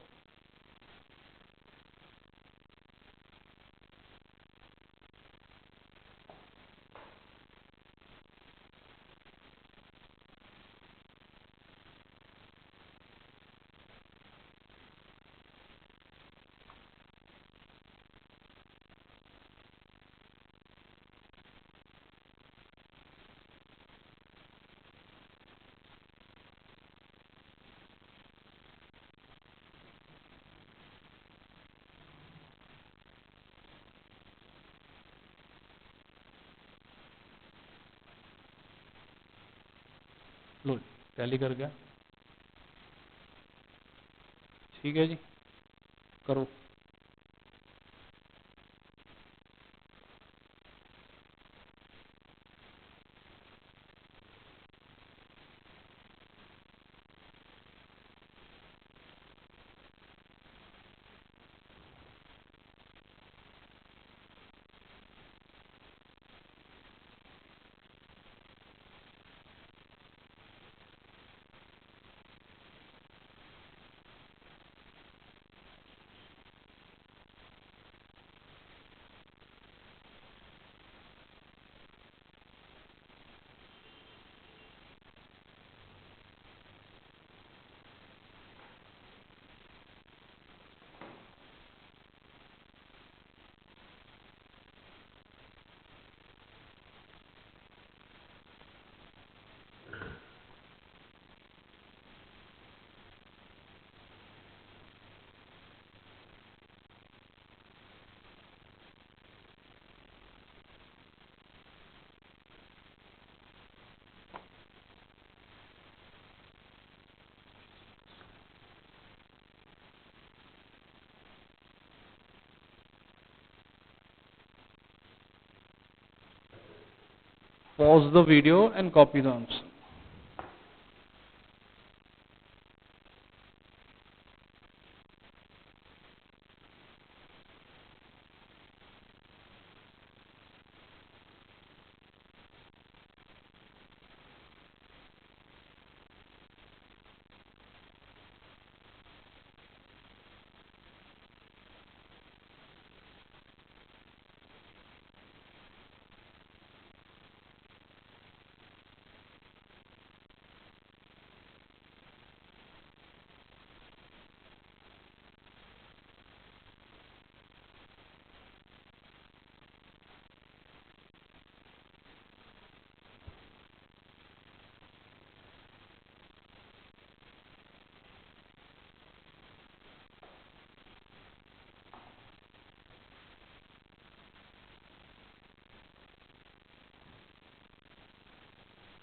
लो टैली कर गया, ठीक है जी, करो। Pause the video and copy the answer.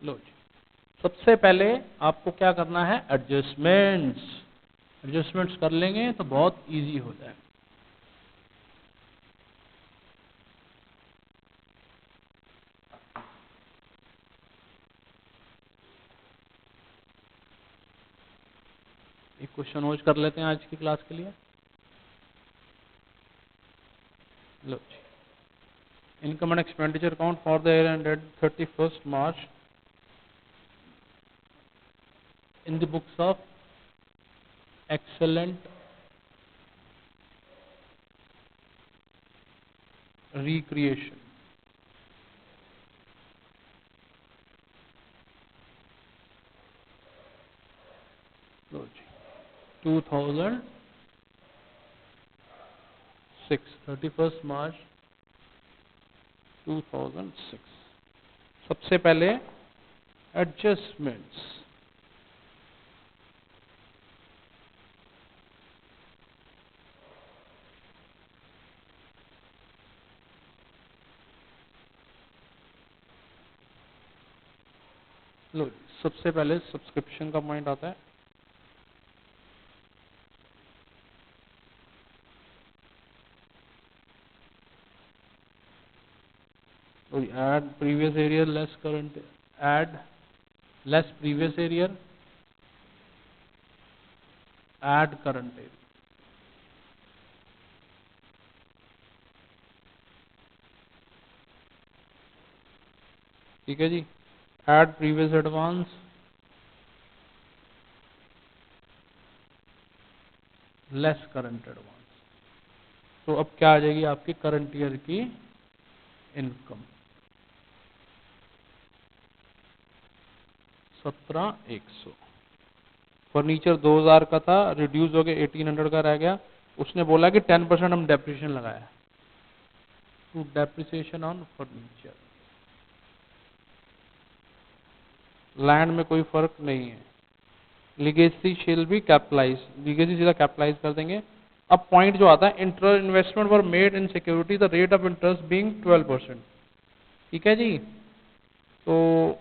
लो जी, सबसे पहले आपको क्या करना है, एडजस्टमेंट्स। एडजस्टमेंट्स कर लेंगे तो बहुत इजी हो जाएगा। एक क्वेश्चन और कर लेते हैं आज की क्लास के लिए। लो जी, income and expenditure account for the year ended 31st March in the books of excellent recreation. लो जी, 2006, 31st March 2006। सबसे पहले एडजस्टमेंट्स। लो, सबसे पहले सब्सक्रिप्शन का पॉइंट आता है। Add previous arrear less current, add less previous arrear, add current arrear. ठीक है जी, add previous advance, less current advance. तो अब क्या आ जाएगी आपकी करंट ईयर की इनकम, 17,100। फर्नीचर 2000 का था, रिड्यूस हो गया 1800 का रह गया। उसने बोला कि 10% हम डेप्रिसिएशन लगाया, to depreciation on furniture. Land में कोई फर्क नहीं है। लीगेसी शेल भी कैपिटलाइज, लीगेसी सीधा कैपिटलाइज कर देंगे। अब पॉइंट जो आता है, interest investment were made in security, the rate of interest being 12%। ठीक है जी, तो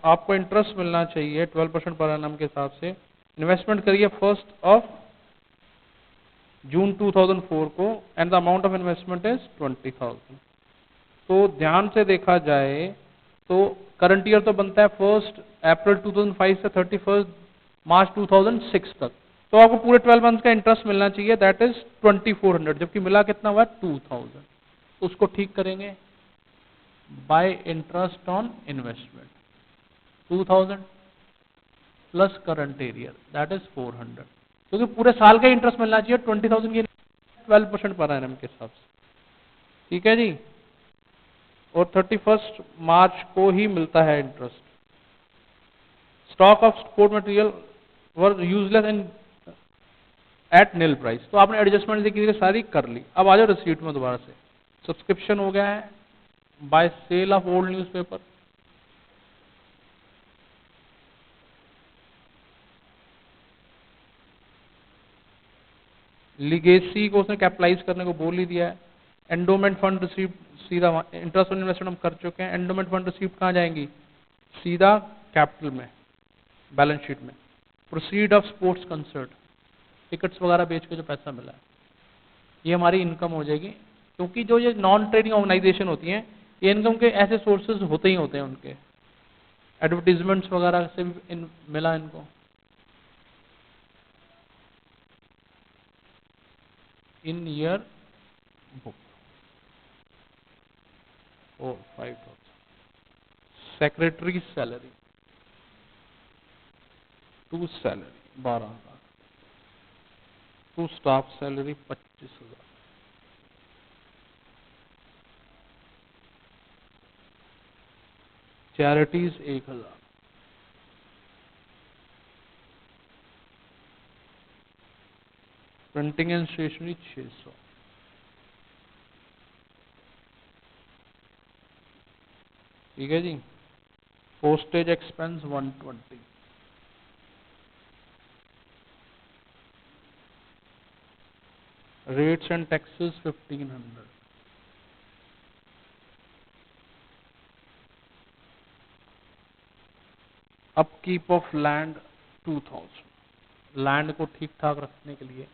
आपको इंटरेस्ट मिलना चाहिए 12% पर एनम के हिसाब से। इन्वेस्टमेंट करिए 1 जून 2004 को and the amount of investment is 20,000। तो ध्यान से देखा जाए तो करंट ईयर तो बनता है 1 अप्रैल 2005 से 31 मार्च 2006 तक। तो आपको पूरे 12 मंथ का इंटरेस्ट मिलना चाहिए, दैट इज 2400, जबकि मिला कितना हुआ 2000। उसको ठीक करेंगे bye interest on investment 2000 plus current arrear that is 400, क्योंकि पूरे साल का इंटरेस्ट मिलना चाहिए 20,000 की 12% पर एनम के हिसाब से। ठीक है जी, और 31 मार्च को ही मिलता है interest. Stock of support material were useless in at nil price. तो आपने एडजस्टमेंट देखिए सारी कर ली। अब आ जाओ रिसीट में दोबारा से। सब्सक्रिप्शन हो गया है by sale of old newspaper, legacy को उसने कैपिटलाइज करने को बोल ही दिया है। एंडोमेंट फंड रिसीव सीधा इंटरेस्ट ऑन इन्वेस्टमेंट हम कर चुके हैं। एंडोमेंट फंड रिसीव कहाँ जाएंगी, सीधा कैपिटल में, बैलेंस शीट में। Proceed of sports concert, tickets वगैरह बेच के जो पैसा मिला है ये हमारी इनकम हो जाएगी, क्योंकि जो ये नॉन ट्रेडिंग ऑर्गेनाइजेशन होती हैं ये इनकम के ऐसे सोर्सेज होते ही होते हैं उनके, एडवर्टीजमेंट्स वगैरह से भी मिला इनको। In year book 4-5,000। Secretary salary 2 salary 12,000, 2 staff salary 25,000, charities 1,000, printing and stationery 600, ठीक है जी। Postage expense 120, rates and taxes 1,500, upkeep of land 2,000, land को ठीक ठाक रखने के लिए।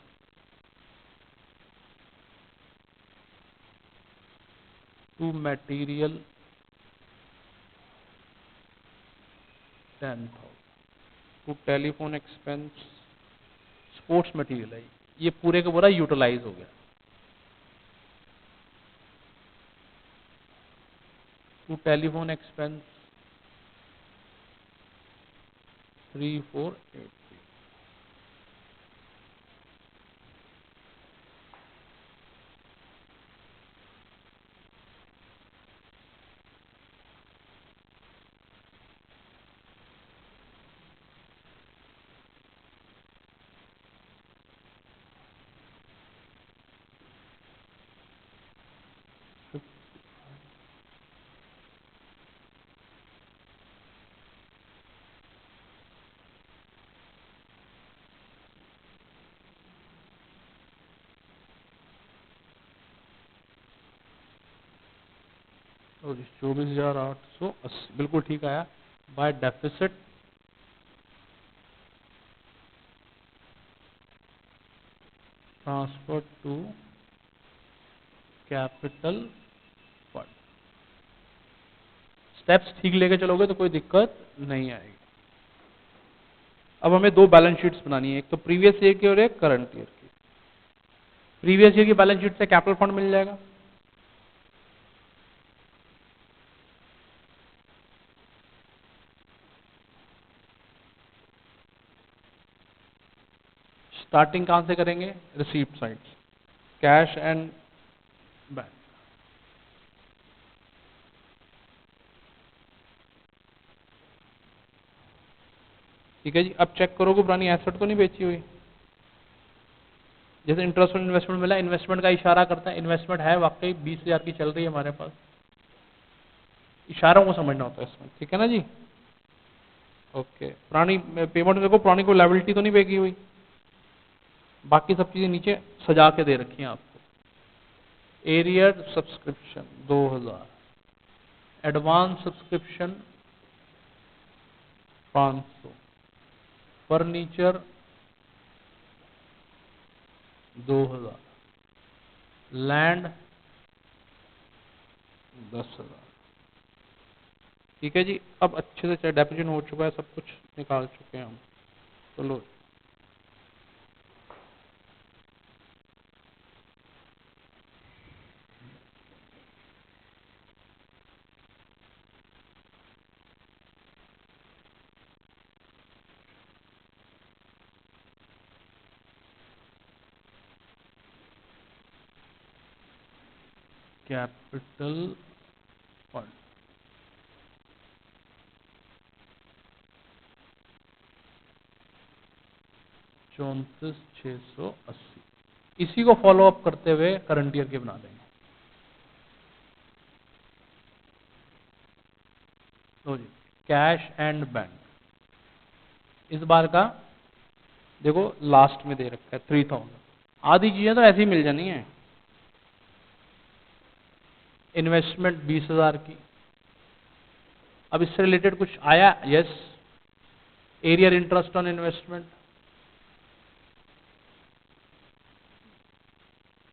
To material 10,000, to telephone expense, sports material है ये पूरे का पूरा यूटिलाइज हो गया। टू टेलीफोन एक्सपेंस 3,483, और 24,880 बिल्कुल ठीक आया। By deficit transfer to capital fund. Steps ठीक लेके चलोगे तो कोई दिक्कत नहीं आएगी। अब हमें 2 बैलेंस शीट्स बनानी है, एक तो प्रीवियस ईयर की और एक करंट ईयर की। प्रीवियस ईयर की बैलेंस शीट से कैपिटल फंड मिल जाएगा, स्टार्टिंग कहां से करेंगे, receipt side, cash and bank. ठीक है जी। अब चेक करोगे पुरानी एसेट तो नहीं बेची हुई, जैसे इंटरेस्ट ऑन इन्वेस्टमेंट मिला, इन्वेस्टमेंट का इशारा करता है, इन्वेस्टमेंट है वाकई 20,000 की चल रही है हमारे पास, इशारों को समझना होता है इसमें, ठीक है ना जी। ओके, पुरानी पेमेंट देखो, पुरानी कोई लायबिलिटी तो नहीं बेची हुई, बाकी सब चीजें नीचे सजा के दे रखी हैं आपको। Arrear subscription 2,000, advance subscription 500, furniture 2000, land 10,000। ठीक है जी। अब अच्छे से डेफिनेशन हो चुका है, सब कुछ निकाल चुके हैं हम। चलो कैपिटल फंड 34,680। इसी को फॉलो अप करते हुए करंट ईयर के बना देंगे। तो जी कैश एंड बैंक इस बार का देखो लास्ट में दे रखा है 3000। आधी चीजें तो ऐसे ही मिल जानी है। इन्वेस्टमेंट 20,000 की। अब इससे रिलेटेड कुछ आया? Yes. Arrear interest on investment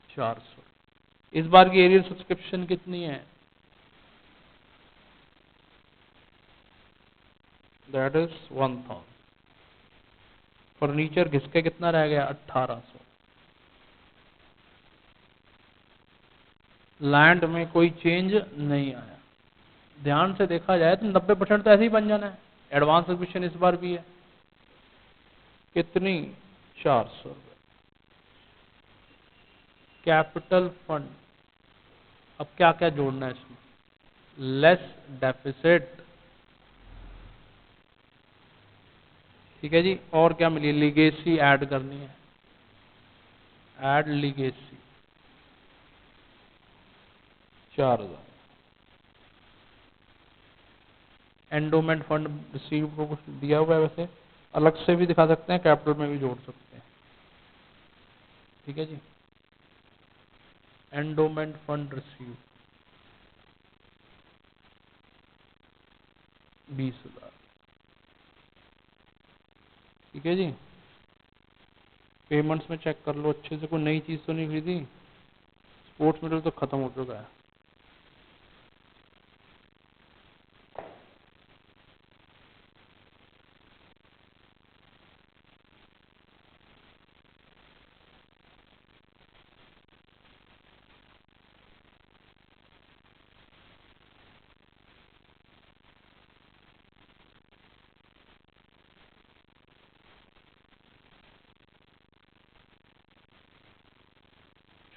400। इस बार की एरियर सब्सक्रिप्शन कितनी है? That is 1000। फर्नीचर घिसके कितना रह गया? 1800। लैंड में कोई चेंज नहीं आया। ध्यान से देखा जाए तो 90% तो ऐसे ही बन जाना है। एडवांस सब्सक्रिप्शन इस बार भी है कितनी? 400 रुपए। कैपिटल फंड अब क्या क्या जोड़ना है इसमें? Less deficit. ठीक है जी। और क्या मिली? लीगेसी ऐड करनी है। Add legacy 4000। Endowment fund receive को कुछ दिया हुआ है, वैसे अलग से भी दिखा सकते हैं, कैपिटल में भी जोड़ सकते हैं। ठीक है जी। Endowment fund receive 20,000। ठीक है जी। पेमेंट्स में चेक कर लो अच्छे से, कोई नई चीज तो नहीं खरीदी। स्पोर्ट्स मेडल तो खत्म हो चुका है।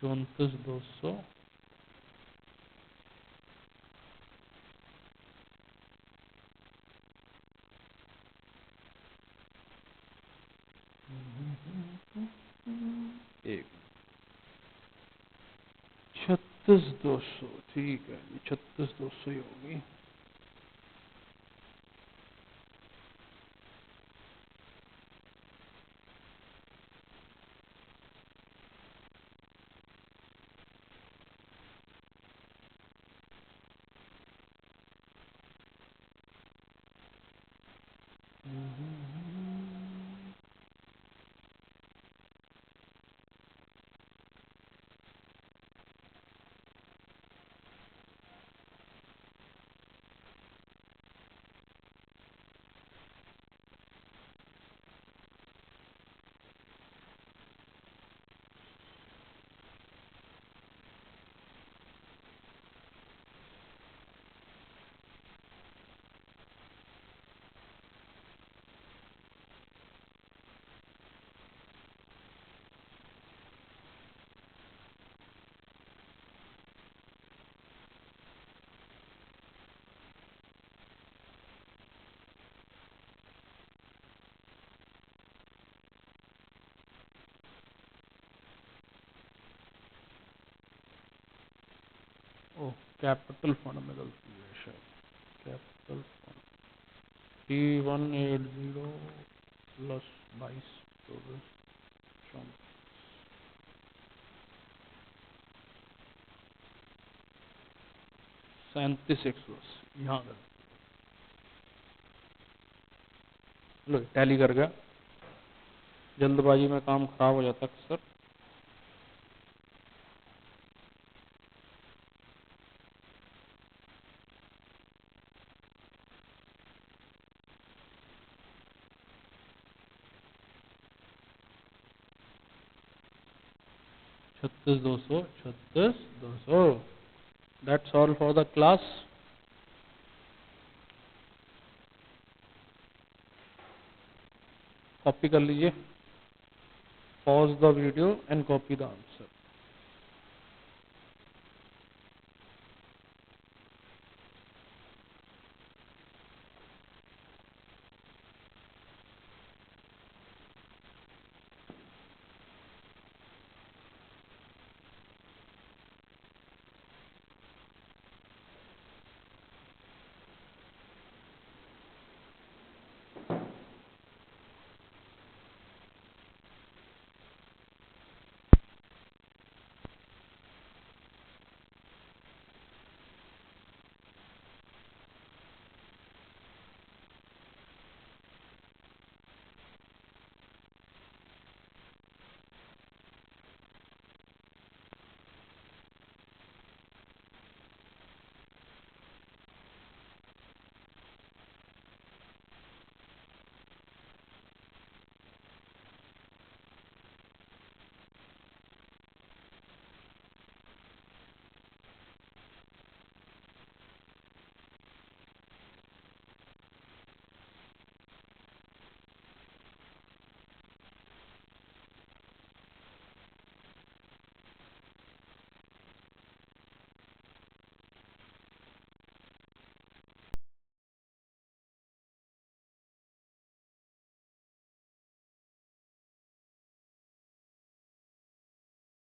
चौंतीस 200। एक 36,200। ठीक है, 36,200 ही होगी। ओ कैपिटल फंड में गलती है शायद। कैपिटल फंड T180 प्लस 22 24 37,110 यहाँ गलती। लो टैली कर गया। जल्दबाजी में काम खराब हो जाता है सर। छत्तीस 200 36 200। That's all for the class. Copy कर लीजिए, pause the video and copy the answer.